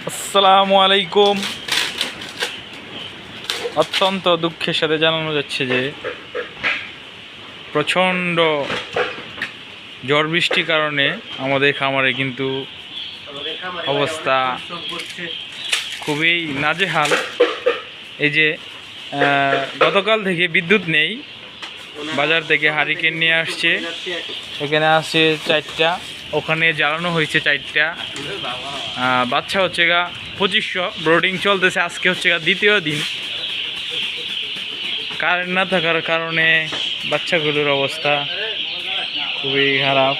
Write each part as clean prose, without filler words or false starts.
আসসালামু আলাইকুম। অত্যন্ত দুঃখের সাথে জানানো যাচ্ছে যে প্রচণ্ড ঝড় বৃষ্টির কারণে আমাদের খামারে কিন্তু অবস্থা খুবই নাজেহাল। এই যে গতকাল থেকে বিদ্যুৎ নেই, বাজার থেকে হারিকেন নিয়ে আসছে, এখানে আসছে 4টা, ওখানে জ্বালানো হয়েছে 4টা। বাচ্চা হচ্ছে গা 2500, ব্রোডিং চলতেছে, আজকে হচ্ছে গা দ্বিতীয় দিন। কারেন্ট না থাকার কারণে বাচ্চাগুলোর অবস্থা খুবই খারাপ।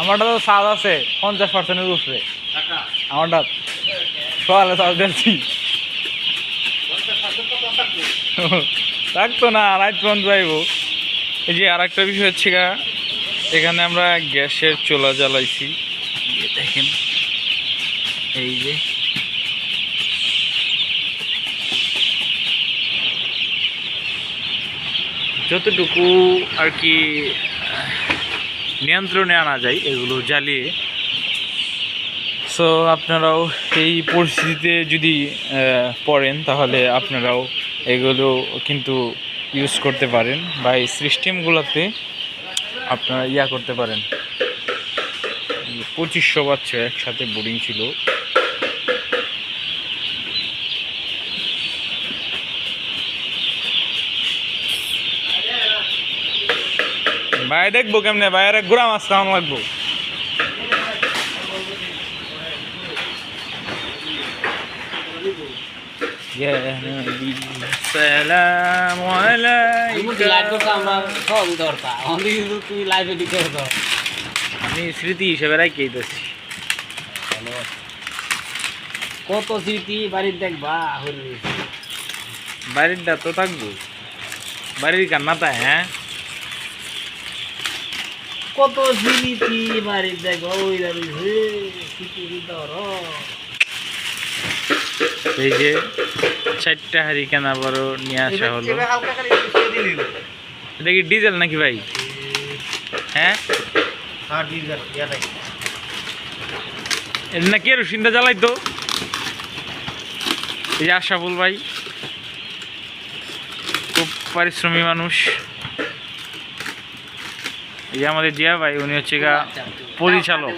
আমারটা তো চার্জ আছে 50%-এর উপরে, আমারটা সকালে চার্জ দিচ্ছি, থাকতো না, রাত পর্যন্ত যাইব। এই যে আর একটা বিষয় হচ্ছে গা, এখানে আমরা গ্যাসের চুলা জ্বালাইছি, দেখেন এই যে যতটুকু আর কি নিয়ন্ত্রণে আনা যায় এগুলো জ্বালিয়ে। সো আপনারাও এই পরিস্থিতিতে যদি পড়েন তাহলে আপনারাও এগুলো কিন্তু ইউজ করতে পারেন, বা এই সিস্টেমগুলোতে আপনারা করতে পারেন। 2500 বাচ্চা একসাথে বোর্ডিং ছিল। ভাই দেখবো কেমনে, বাইরে ঘোরা মাছ খাওয়ানো লাগবো। আমি স্মৃতি হিসেবে রাখি দিচ্ছি। কত স্মৃতি বাড়ির দেখবা, বাড়িরটা তো থাকবো, বাড়ির কান্না তাই। হ্যাঁ, কত স্মৃতি বাড়ির দেখবা, ওই এই যে 4টা হারিকেন আবারও নিয়ে আসা হলো। এটা কি ডিজেল নাকি ভাই? হ্যাঁ, এটা না কেরোসিনটা জ্বালাইতো। এই যে আশরাফুল ভাই খুব পারিশ্রমিক মানুষ। এই যে আমাদের জিয়া ভাই, উনি হচ্ছে গা পরিচালক।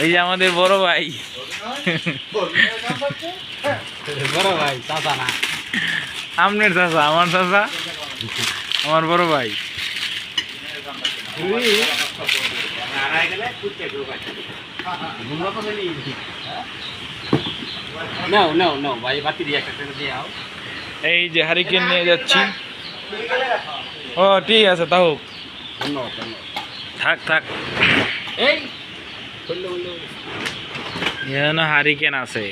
এই যে আমাদের বড় ভাই, বড় ভাই চাচা না, আমনের চাচা, আমার চাচা, আমার বড় ভাই। এই যে হারিকেন নিয়ে যাচ্ছি। ও ঠিক আছে, তাও থাক থাক। এই এখানে হারিকেন আছে।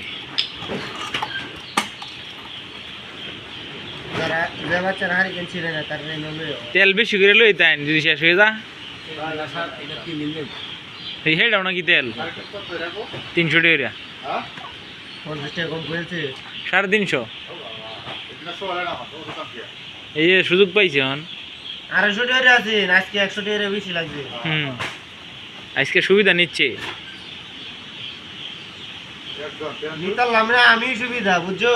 তেল বেশি করে লই তাই, যদি শেষ হয়ে যা হেডাও নাকি তেল 300 টাকা, 350। এই যে সুযোগ পাইছে এখন 250 টাকা আছে, আজকে 100 টাকা বেশি লাগবে। আজকে সুবিধা নিচ্ছে, নিতাম আমরা, আমি সুবিধা বুঝছো।